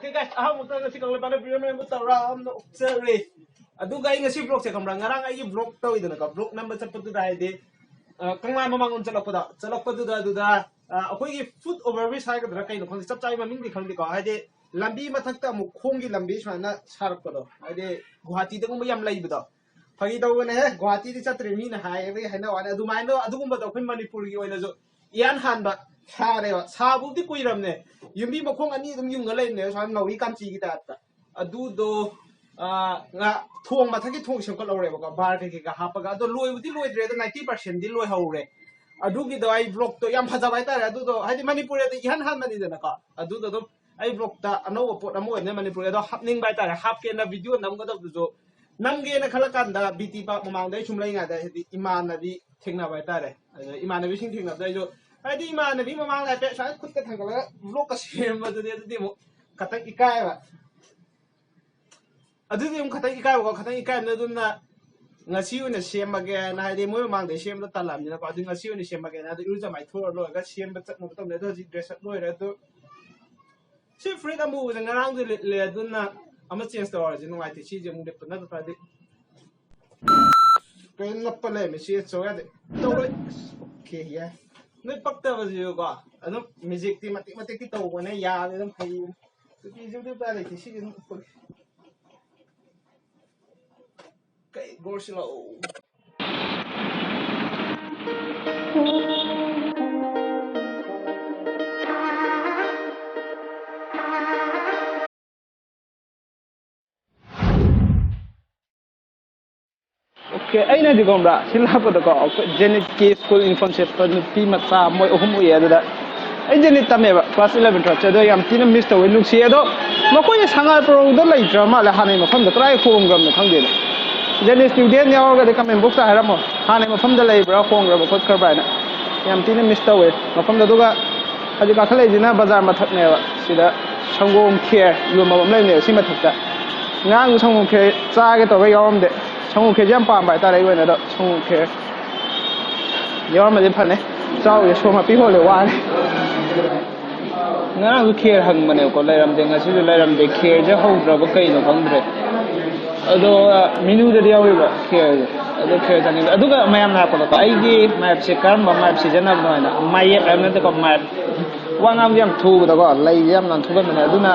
Okay guys, ahang ngasi kang lepas video member taram no sorry. Adu guys ngasi vlog se kamrang ngarang ai vlog taw idana ka vlog number chapatu da ide kangma mamang chalakpada da akoi gi food overweight sai ka dra kai no khang chap chai maming di khang di ka haide lambi mathakta mu khong gi lambi sana sarak pado haide guhati da gum yam lai bado phagi daw ne he guhati di chatre mi na hai ri haina wan adu mai no adu gum ba khoi manipur gi oina jo yan han ba 사래요. 사부디 꾸이람네. 윤비 먹콩 아니 좀 윤걸레네. 산 나위 깜찍이다 했다. 아두도 나 통마타기 통 심 걸어래 뭐가 바르게가 하빠가 또 로이부디 로이드래도 90%디 로이 하우래. 아두기도 아이 블록도 얌 파자바 있다래. 아두도 하디 마니푸르에도 이한 한만이잖아까. 아두도 아이 블록다 아노 포트 아모네 마니푸르에도 합닝 바이다래. 합게나 비디오 남거도 남게나 칼라칸다 비티바 모망데 춤라이가다 이마나비 탱나 바이다래. 이마나비 싱 탱나다 이조 Adi mana bi mamang la pe sa khut ka thang ka vlog ka share ma de mo khata ikai ba adu de khata ikai ba khata ikai na dun na ngasi una share ma ge na hadi mo mamang de share da talam ni na ko adu ngasi una share ma ge na adu uja mai thor lo ga share ba chak mo to ne do ji dress up lo ra do si free ka mu ga ngarang de le dun na ama change story ji no ai ti chi je mu de pa na ta de pen na pa le me si so ya de to okay ya Noi pakta bazio ko ano music ti matik ti taw ko na ya le dam phay to ti jum tu ta le ti si kay gorsila Okay, ay na di ko mbra. Sila po ko. Janet K School in Concept pa nuti matsa mo ohum uya da. Ay Janet tame ba class 11 tra chado yam tin miss to wenu si do. Mako ya sangal pro do lai drama la hanai ma pham da try khom gam na khang de. Janet student ya ga de comment box ta haram mo. Hanai ma pham da lai bra khom ga khot kar ba na. Yam tin miss to we ma pham da do ga haji ka khalai jina bazar ma thak ne ba. Sida sangom khe yu ma bam lai ne si ma thak ta. Ngang sangom khe cha ge to ba yawam de. Trong cái jam pa bai ta lai wen da trong cái yo ma de phan ne chao ye so ma pi ho le wa ne nga ku khe hang ma ne ko lai ram de nga si lai ram de khe je ho dra ba kai no khang dre ado menu de ya we ba khe ado khe ta ni ado ga mayam na ko ko ai gi map se kar ma map se jana ba na mai ye am ne ko map wa ngam jam thu da ko lai jam nan thu ba ne adu na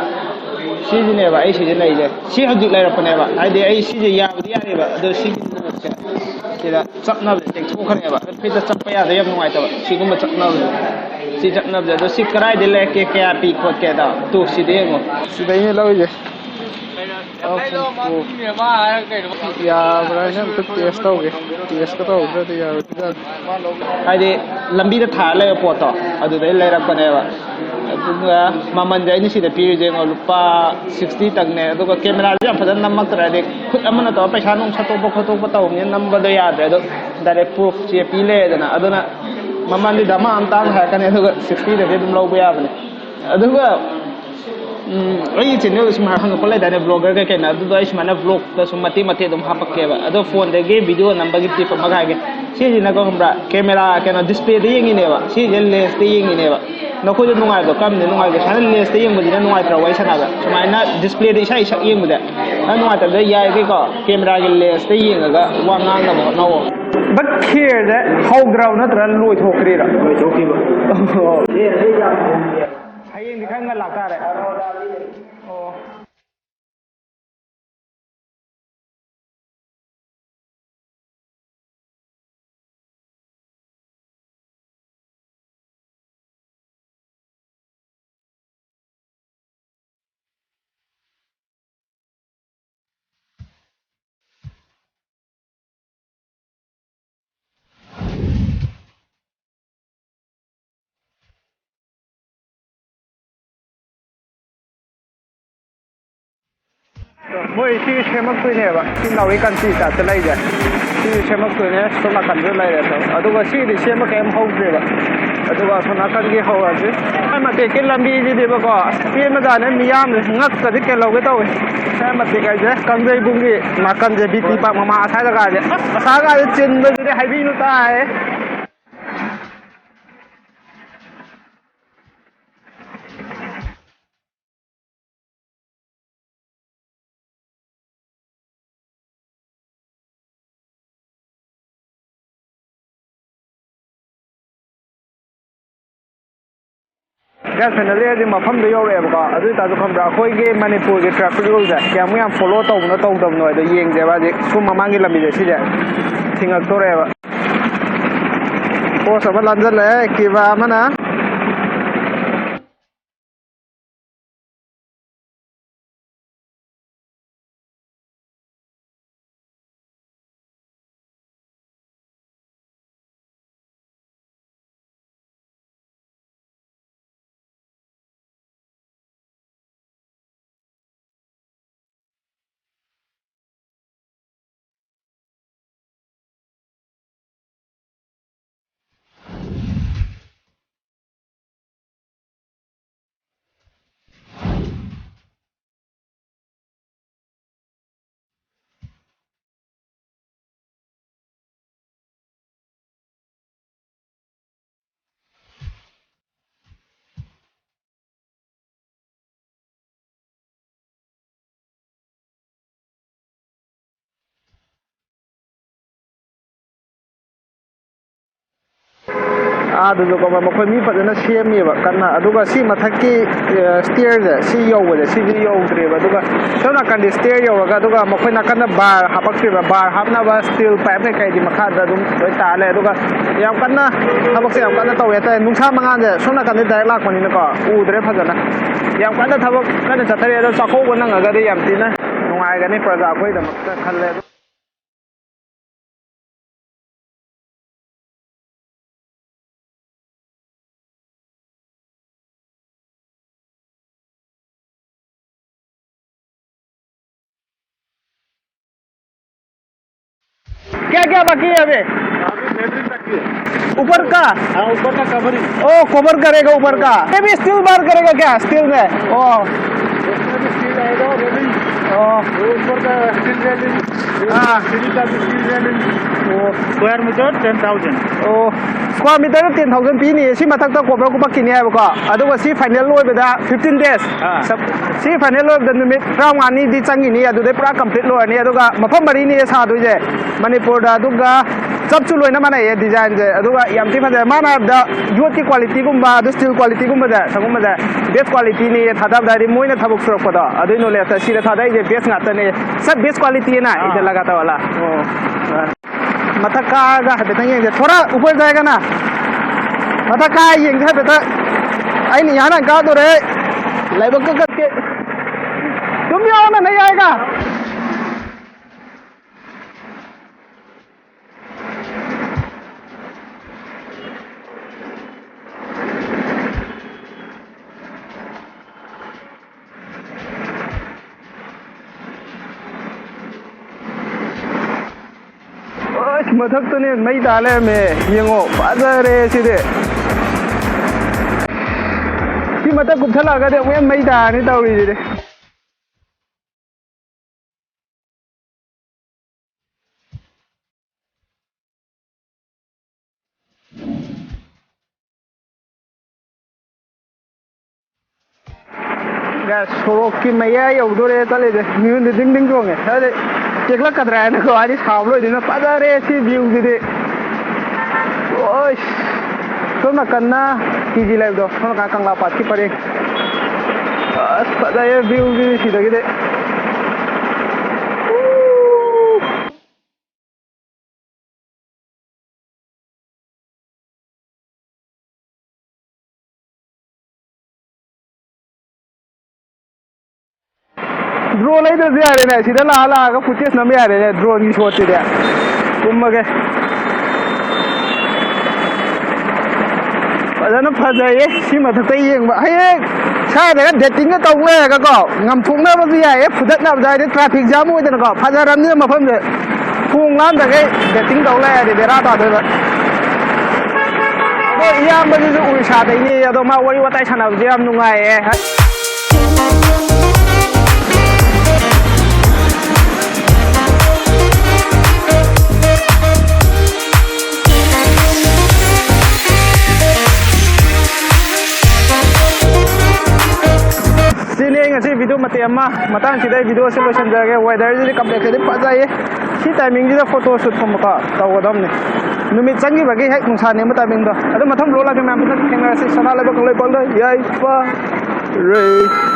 si ne ba ai si ne je si ha du lai ra pa ne ba ai de ai si je ya ba ya ne ba do si sida chapna be tek thu khane ba pe ta chap ya de yam nuai ta ba si gum chapna si chapna de do si krai de le ke ya pi ko ke da tu si de ngo si dai ne lo je ya bra ne to test to ge test ko to de ya ai de lambi da tha le po to adu de le ra pa ne ba aduga maman jai ni si de pi je ngo lupa 60 tak ne aduga camera ja phadan namak tra de khut amana to paisa nong sato bo khoto ba taw ne number do ya de do direct proof che pi le dana aduna maman ni dama am tang ha kan aduga 60 de dum lo ba ya bane aduga ai channel sum hang ko le dane vlogger ke na aduga is mana vlog ta sum mati dum hapak ke ba adu phone de ge video number gi tip ma ga ge si ji na ko hambra camera ke na display de yeng ne ba si je lens de yeng ne ba nó có những người đó cầm những người đó sáng lên xây dựng một cái người trâu quay sang nào vậy, mà nó display đi sai sắc yên một đấy, nó người ta đấy dài cái có camera cái lens xây dựng cái quang ngang là một nó, but here đấy how ground nó trơn lùi thô kia rồi, lùi thô kia mà, hay những cái người làm cái đấy. Mỗi khi xem mất tuổi này bạn, khi nào cái căn gì cả tới đây vậy, khi xem mất tuổi này, số mà cần rất này rồi, ở đâu có khi thì xem mất em hậu rồi bạn, ở đâu có thằng nào cần cái hậu rồi, ai mà cái làm gì gì vậy bạn, khi mà ra nên miam rồi, ngắt cái lâu cái tàu, ai mà cái gì, cần dây bung gì, mà cần dây bị tì bạc mà sai ra cái gì, sai cái chân bây giờ hay bị nó tai. Gas finally ꯃꯐꯝꯗ ꯌꯧꯔꯛꯑꯦꯕꯀꯣ ꯑꯗꯨ ꯑꯣꯏꯇꯥꯔꯁꯨ ꯈꯪꯕ꯭ꯔꯥ ꯑꯩꯈꯣꯏꯒꯤ ꯃꯅꯤꯄꯨꯔꯒꯤ traffic ꯔꯨꯜꯁꯦ ꯀꯌꯥꯃꯨꯛ ꯌꯥꯝ follow ꯇꯧꯕꯅꯣ ꯇꯧꯗꯕꯅꯣ ꯍꯥꯏꯗꯣ ꯌꯦꯡꯖꯦꯕ ꯍꯧꯖꯤꯛ ꯁꯨꯝ ꯃꯃꯥꯡꯒꯤ ꯂꯝꯕꯤꯁꯦ ꯁꯤꯁꯦ ꯊꯤꯡꯉꯛꯇꯣꯔꯦꯕ ꯄꯣꯁ ꯑꯃ ꯂꯥꯟꯖꯜꯂꯛꯑꯦ ꯑꯦꯛꯇꯤꯚꯥ ꯑꯃꯅ ꯑꯗꯨꯗꯨꯒ ꯃꯈꯣꯏ ꯃꯤ ꯐꯖꯅ ꯁꯦꯝꯃꯦꯕ ꯀꯟꯅ ꯑꯗꯨꯒ ꯁꯤ ꯃꯊꯛꯀꯤ ꯁ꯭ꯇꯤꯌꯔꯁꯦ ꯁꯤ ꯌꯧꯕꯁꯦ ꯁꯤꯗꯤ ꯌꯧꯗ꯭ꯔꯦꯕ ꯑꯗꯨꯒ ꯁꯣꯝ ꯅꯥꯀꯟꯗꯤ ꯁ꯭ꯇꯤꯌꯔ ꯌꯧꯔꯒ ꯑꯗꯨꯒ ꯃꯈꯣꯏ ꯅꯥꯀꯟꯗ ꯕꯥꯔ ꯍꯥꯞꯄꯛꯇ꯭ꯔꯤꯕ ꯕꯥꯔ ꯍꯥꯞꯅꯕ ꯁ꯭ꯇꯤꯜ ꯄꯥꯏꯞ ꯀꯩꯀꯩꯗꯤ ꯃꯈꯥꯗ ꯑꯗꯨꯝ ꯂꯣꯏ ꯇꯥꯔ ꯂꯩ ꯑꯗꯨꯒ ꯌꯥꯝ ꯀꯟꯅ ꯊꯕꯛꯁꯦ ꯌꯥꯝ ꯀꯟꯅ ꯇꯧꯋꯦ ꯍꯥꯏꯇꯥꯔꯦ ꯅꯨꯡꯁꯥ ꯃꯉꯥꯟꯁꯦ ꯁꯣꯝ ꯅꯥꯀꯟꯗ ꯗꯥꯏꯔꯦꯛ ꯂꯥꯛꯄꯅꯤꯅꯀꯣ ꯎꯗ꯭ꯔꯦ ꯐꯖꯅ ꯌꯥꯝ ꯀꯟꯅ ꯊꯕꯛ ꯀꯟꯅ ꯆꯠꯊꯔꯤ ꯑꯗꯣ ꯆꯥꯛꯀꯧꯕ ꯅꯪꯉꯒꯗꯤ ꯌꯥꯝ ꯊꯤꯅ ꯅꯨꯡꯉꯥꯏꯒꯅꯤ ꯄ꯭ꯔꯖꯥ ꯑꯩꯈꯣꯏꯒꯤꯗꯃꯛꯇ ꯈꯜꯂꯦ क्या क्या बाकी है अभी ऊपर का ऊपर का कवरिंग ओ कवर करेगा ऊपर का ये भी स्टील बार करेगा क्या स्टील में ओ स्टील आएगा रेलिंग ऊपर का स्टील रेलिंग हाँ सीढ़ी का भी स्टील रेलिंग स्क्वायर मीटर 10,000 ओ स्क्वायर मीटर 10,000 पीनी सी मथक कवर को पक्की है बको सी फाइनल 15 days सी फाइनल नुमित 25 दी चंगी पूरा कंप्लीट लोरनी मफम मरीनी सादे मणिपुर चपचू लोना माने डिजाइन से याम ती फजे माना यूट की क्वालिटी स्टील क्वालिटी सगुम बेस्ट क्वालिटी ने थादाबदारी मोइना थबक सुरकपदो अदुइ नॉलेज सिदा थादाई बेस्ट नातने सब बेस्ट क्वालिटी ना इधर लगाता वाला मथक कागा हबेतंग थोड़ा ऊपर जाएगा ना मथक का येंगे हबेता आई यहाँ का दो रे लाइबक करके तुम भी आओ ना नहीं आएगा मथक तो ने मई डाले में येंगो फाजरे सिदे सी मथक कुथला गदे वे मई डानी तौरी दिदे गा सोरोक की मैया यौदोरे तले दे मिउन दिंग दिंग जोंगे अरे चेकला कदरा है ना आज सावलो दिना फाजरे सी व्यू दिदे ओश सोना कन्ना कीजी लाइव दो सोना का कंगला पात की परे बस पता है व्यू भी सीधा गिदे ड्रोन नहीं तो यार ना सीधा ला ला का फुटेज नम यार है ड्रोन की शॉट दे तुम मगे फजन फजाये सी मथक येंग हये सादे डेटिंग का तौले को ngam thungna ba yae fudatna ba dai traffic jam होइदन को फजारम ने मफम दे फुंग लाम दगे डेटिंग तौले दे बेरा ता दे ओ इयाम बजु उइसा दे नि अदो मा वरि वाtai साना बजे याम नुंगाए वीडियो मत वीडियो से लोसन वेदर कम्प्लेक्स फजाए टाइमिंग फोटो शूट तौदम नुमित चंगी हेक नुसा नेम टाइमिंग दो अदो मथम ब्लॉग लागे मैम थेंगनासि सना लेबो कंगलै बोल दो याई फा रे